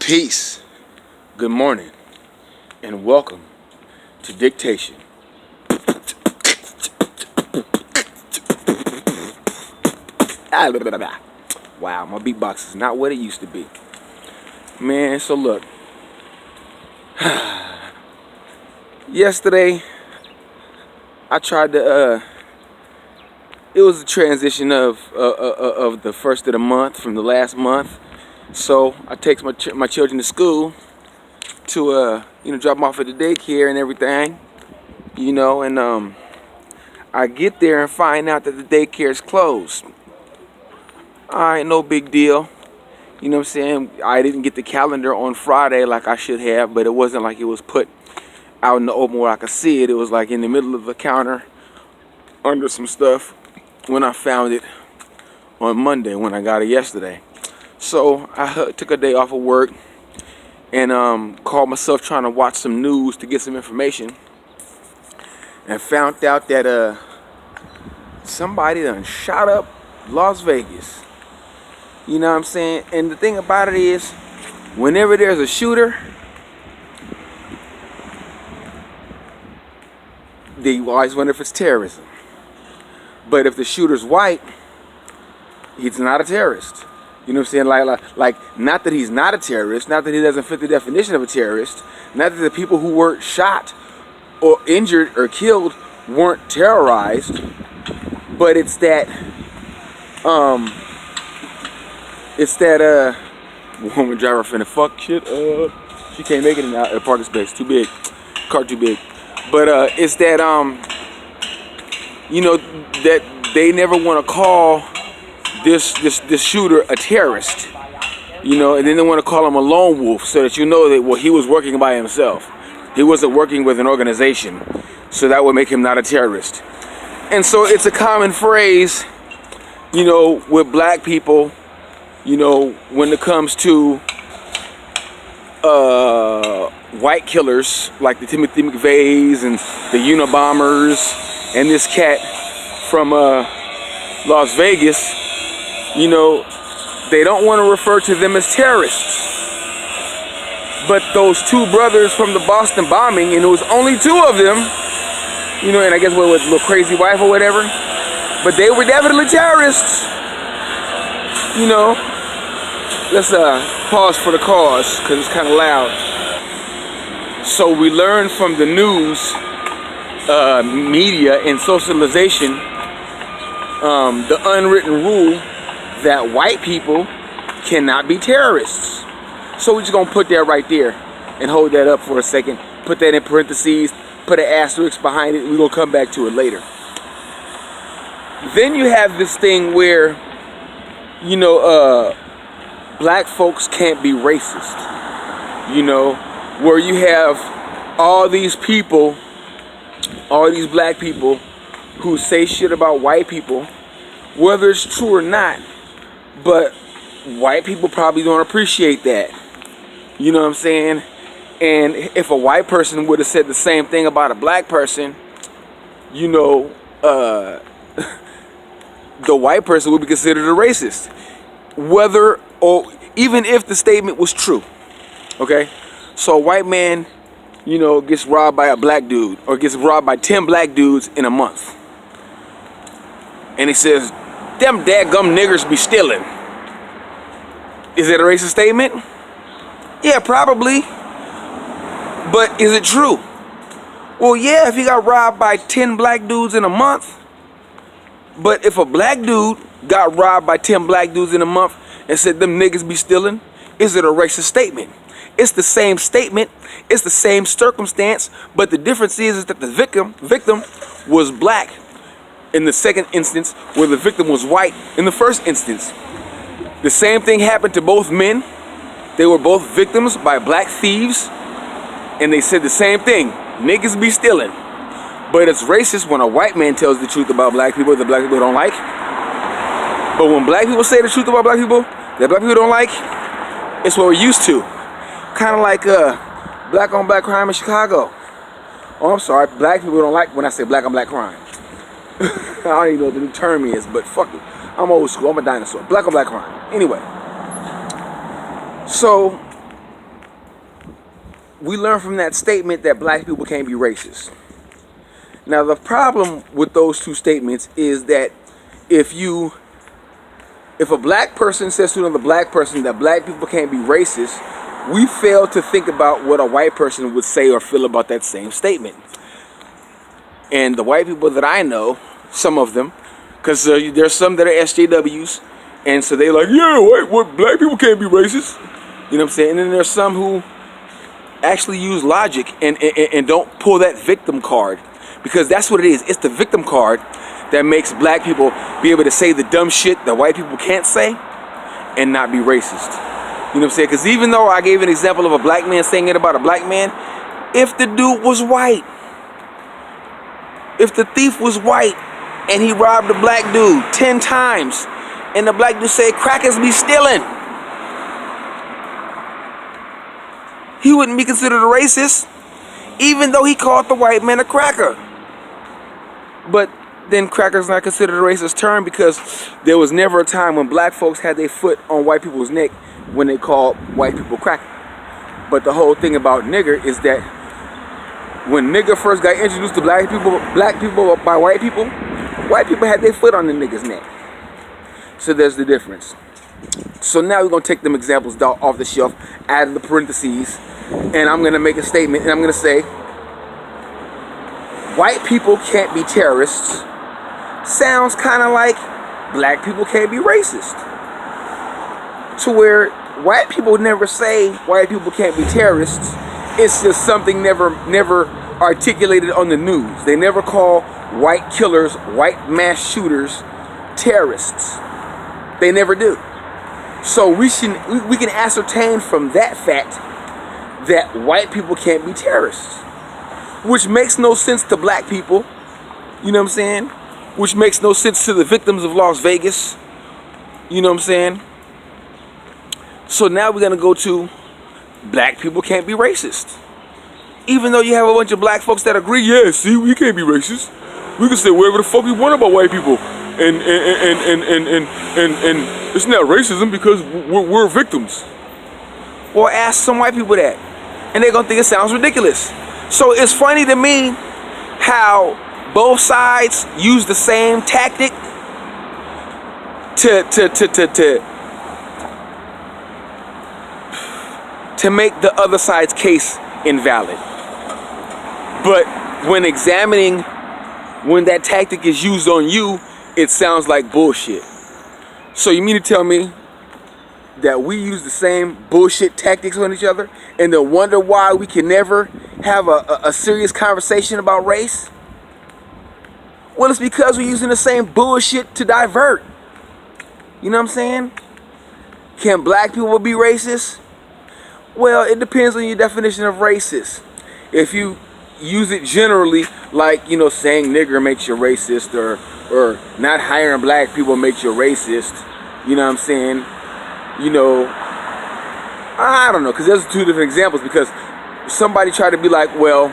Peace, good morning, and welcome to Dictation. Wow, my beatbox is not what it used to be. Man, so look. Yesterday, I tried to, it was a transition of the first of the month from the last month. So I take my children to school to drop them off at the daycare and everything, and I get there and find out that the daycare is closed. Alright, no big deal. You know what I'm saying? I didn't get the calendar on Friday like I should have, but it wasn't like it was put out in the open where I could see it. It was like in the middle of the counter under some stuff when I found it on Monday when I got it yesterday. So I took a day off of work and called myself trying to watch some news to get some information, and found out that somebody done shot up Las Vegas. You know what I'm saying? And the thing about it is, whenever there's a shooter, they always wonder if it's terrorism. But if the shooter's white, he's not a terrorist. You know what I'm saying? Like, not that he's not a terrorist, not that he doesn't fit the definition of a terrorist, not that the people who weren't shot or injured or killed weren't terrorized, but it's that woman driver finna fuck shit up. She can't make it in the parking space, too big, car too big. But it's that that they never want to call this shooter a terrorist, and then they want to call him a lone wolf, so that that he was working by himself. He wasn't working with an organization, so that would make him not a terrorist. And so it's a common phrase, with black people, when it comes to white killers like the Timothy McVeighs and the Unabombers and this cat from Las Vegas. They don't want to refer to them as terrorists. But those two brothers from the Boston bombing, and it was only two of them, and I guess what, with little crazy wife or whatever, but they were definitely terrorists. Let's pause for the cause, because it's kind of loud. So we learned from the news, media, and socialization, the unwritten rule that white people cannot be terrorists. So we're just gonna put that right there and hold that up for a second. Put that in parentheses, put an asterisk behind it. We're gonna come back to it later. Then you have this thing where, black folks can't be racist. Where you have all these people, all these black people who say shit about white people, whether it's true or not. But white people probably don't appreciate that. You know what I'm saying? And if a white person would have said the same thing about a black person, the white person would be considered a racist. Whether or even if the statement was true. Okay? So a white man, gets robbed by a black dude, or gets robbed by 10 black dudes in a month. And he says, "Them dadgum niggers be stealing." Is it a racist statement? Yeah, probably. But is it true? Well, yeah, if he got robbed by 10 black dudes in a month. But if a black dude got robbed by 10 black dudes in a month and said them niggas be stealing, is it a racist statement? It's the same statement, it's the same circumstance, but the difference is that the victim was black in the second instance, where the victim was white in the first instance. The same thing happened to both men. They were both victims by black thieves, and they said the same thing: niggas be stealing. But it's racist when a white man tells the truth about black people that black people don't like. But when black people say the truth about black people that black people don't like, it's what we're used to. Kind of like black on black crime in Chicago. Oh, I'm sorry, black people don't like when I say black on black crime. I don't even know what the new term is, but fuck it. I'm old school, I'm a dinosaur. Black on black crime. Anyway. So we learn from that statement that black people can't be racist. Now, the problem with those two statements is that if a black person says to another black person that black people can't be racist, we fail to think about what a white person would say or feel about that same statement. And the white people that I know, some of them, because there's some that are SJWs, and so they're like, yeah, what black people can't be racist. You know what I'm saying? And then there's some who actually use logic and don't pull that victim card, because that's what it is. It's the victim card that makes black people be able to say the dumb shit that white people can't say and not be racist. You know what I'm saying? Because even though I gave an example of a black man saying it about a black man, if the dude was white, if the thief was white and he robbed a black dude 10 times and the black dude said crackers be stealing, he wouldn't be considered a racist, even though he called the white man a cracker. But then cracker's not considered a racist term because there was never a time when black folks had their foot on white people's neck when they called white people cracker. But the whole thing about nigger is that when nigger first got introduced to black people by white people had their foot on the nigger's neck. So there's the difference. So now we're going to take them examples off the shelf, add the parentheses, and I'm going to make a statement, and I'm going to say, white people can't be terrorists. Sounds kind of like black people can't be racist. To where white people never say white people can't be terrorists. It's just something never articulated on the news. They never call white killers, white mass shooters, terrorists. They never do. So we can ascertain from that fact that white people can't be terrorists, which makes no sense to black people. You know what I'm saying? Which makes no sense to the victims of Las Vegas. You know what I'm saying? So now we're going to go to black people can't be racist. Even though you have a bunch of black folks that agree, yeah, see, we can't be racist. We can say whatever the fuck we want about white people. And it's not racism because we're victims. Well, ask some white people that, and they're going to think it sounds ridiculous. So it's funny to me how both sides use the same tactic to make the other side's case invalid. But when examining when that tactic is used on you, it sounds like bullshit. So you mean to tell me that we use the same bullshit tactics on each other and then wonder why we can never have a serious conversation about race? Well, it's because we're using the same bullshit to divert. You know what I'm saying? Can black people be racist? Well, it depends on your definition of racist. If you use it generally, like, you know, saying nigger makes you racist, or not hiring black people makes you racist, you know what I'm saying? You know, I don't know, because there's two different examples, because somebody tried to be like, well,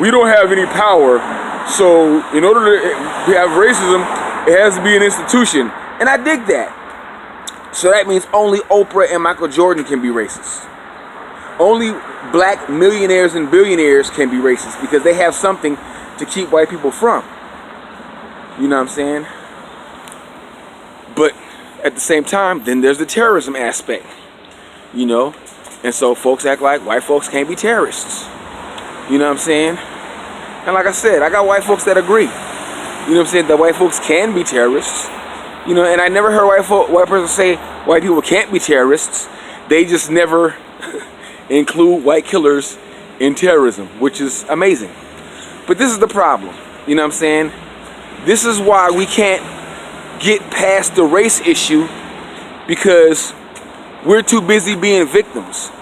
we don't have any power, so in order to have racism, it has to be an institution. And I dig that. So that means only Oprah and Michael Jordan can be racist. Only black millionaires and billionaires can be racist because they have something to keep white people from. You know what I'm saying? But at the same time, then there's the terrorism aspect. You know? And so folks act like white folks can't be terrorists. You know what I'm saying? And like I said, I got white folks that agree. You know what I'm saying? That white folks can be terrorists. You know, and I never heard white person say white people can't be terrorists. They just never include white killers in terrorism, which is amazing. But this is the problem. You know what I'm saying? This is why we can't get past the race issue, because we're too busy being victims.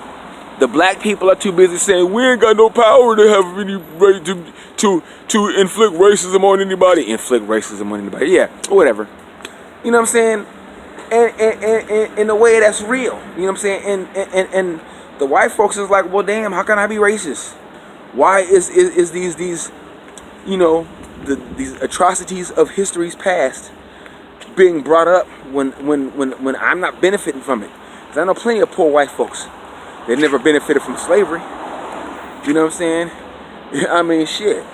The black people are too busy saying we ain't got no power to have any right to inflict racism on anybody. Inflict racism on anybody. Yeah, whatever. You know what I'm saying? And in a way that's real. You know what I'm saying? And the white folks is like, well, damn, how can I be racist? Why is these you know, these atrocities of history's past being brought up when I'm not benefiting from it? Because I know plenty of poor white folks that never benefited from slavery. You know what I'm saying? I mean, shit.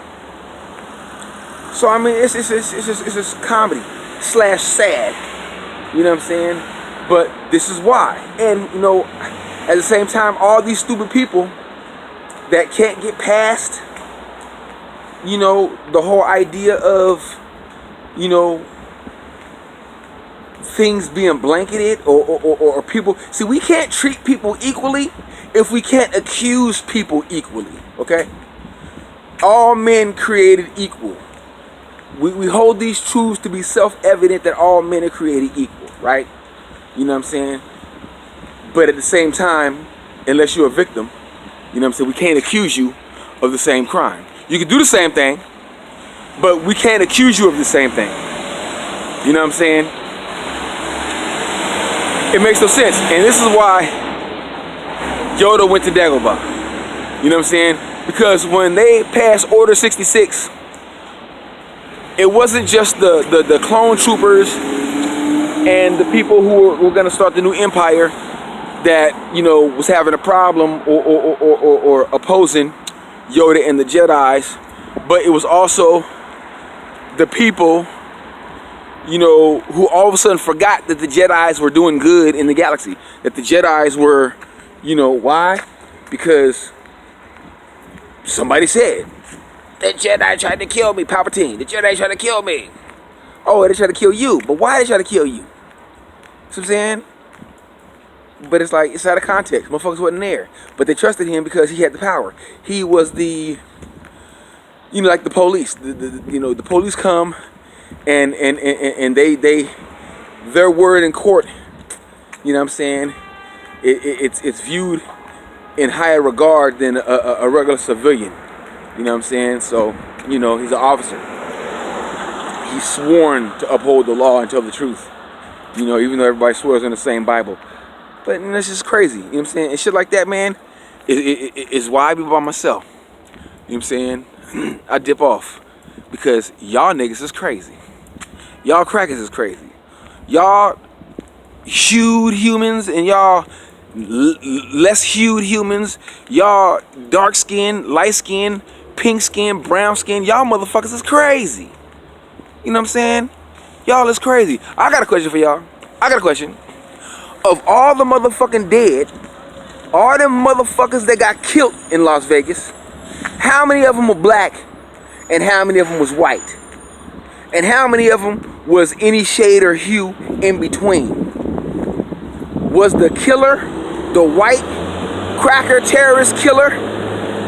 So I mean, it's just comedy / sad. You know what I'm saying? But this is why. And you know, at the same time, all these stupid people that can't get past, you know, the whole idea of, you know, things being blanketed or people. See, we can't treat people equally if we can't accuse people equally, okay? All men created equal. We hold these truths to be self-evident that all men are created equal, right? You know what I'm saying? But at the same time, unless you're a victim, you know what I'm saying, we can't accuse you of the same crime. You can do the same thing, but we can't accuse you of the same thing. You know what I'm saying? It makes no sense. And this is why Yoda went to Dagobah. You know what I'm saying? Because when they passed Order 66, it wasn't just the clone troopers and the people who were going to start the new empire that, you know, was having a problem or opposing Yoda and the Jedis, but it was also the people, you know, who all of a sudden forgot that the Jedis were doing good in the galaxy. That the Jedis were, you know, why? Because somebody said, the Jedi tried to kill me, Palpatine. The Jedi tried to kill me. Oh, they tried to kill you. But why they try to kill you? See what I'm saying? But it's like, it's out of context. Motherfuckers wasn't there. But they trusted him because he had the power. He was the, you know, like the police. You know, the police come and they their word in court, you know what I'm saying, it's viewed in higher regard than a regular civilian. You know what I'm saying? So, you know, he's an officer. He's sworn to uphold the law and tell the truth. You know, even though everybody swears in the same Bible. But you know, it's just crazy. You know what I'm saying? And shit like that, man, is why I be by myself. You know what I'm saying? I dip off. Because y'all niggas is crazy. Y'all crackers is crazy. Y'all hued humans and y'all less hued humans. Y'all dark skin, light skin, pink skin, brown skin. Y'all motherfuckers is crazy. You know what I'm saying? Y'all is crazy. I got a question for y'all. I got a question. Of all the motherfucking dead, all them motherfuckers that got killed in Las Vegas, how many of them were black and how many of them was white? And how many of them was any shade or hue in between? Was the killer, the white cracker terrorist killer,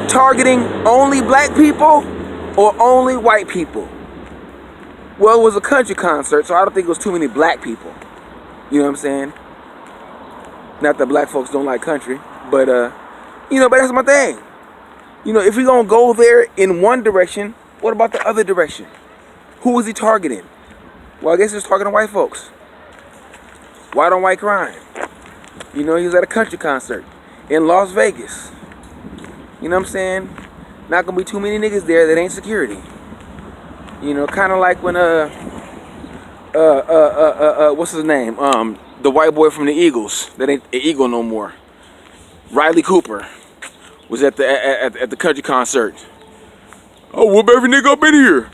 targeting only black people or only white people? Well, it was a country concert, so I don't think it was too many black people. You know what I'm saying? Not that black folks don't like country, but you know, but that's my thing. You know, if we gonna go there in one direction, what about the other direction? Who was he targeting? Well, I guess he was targeting white folks. White on white crime. You know, he was at a country concert in Las Vegas. You know what I'm saying? Not gonna be too many niggas there that ain't security. You know, kind of like when what's his name? The white boy from the Eagles that ain't an Eagle no more. Riley Cooper was at the country concert. Oh, whoop every nigga up in here.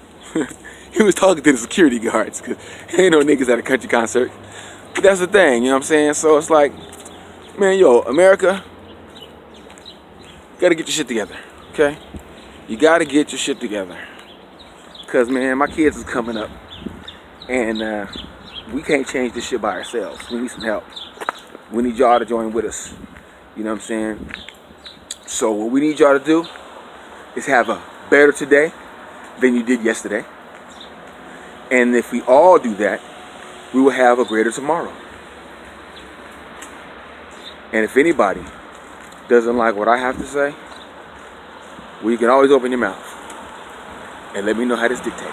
He was talking to the security guards because ain't no niggas at a country concert. But that's the thing, you know what I'm saying? So it's like, man, yo, America, gotta get your shit together, okay? You gotta get your shit together. Because, man, my kids is coming up. And we can't change this shit by ourselves. We need some help. We need y'all to join with us. You know what I'm saying? So what we need y'all to do is have a better today than you did yesterday. And if we all do that, we will have a greater tomorrow. And if anybody doesn't like what I have to say, well, you can always open your mouth and let me know how this dictates.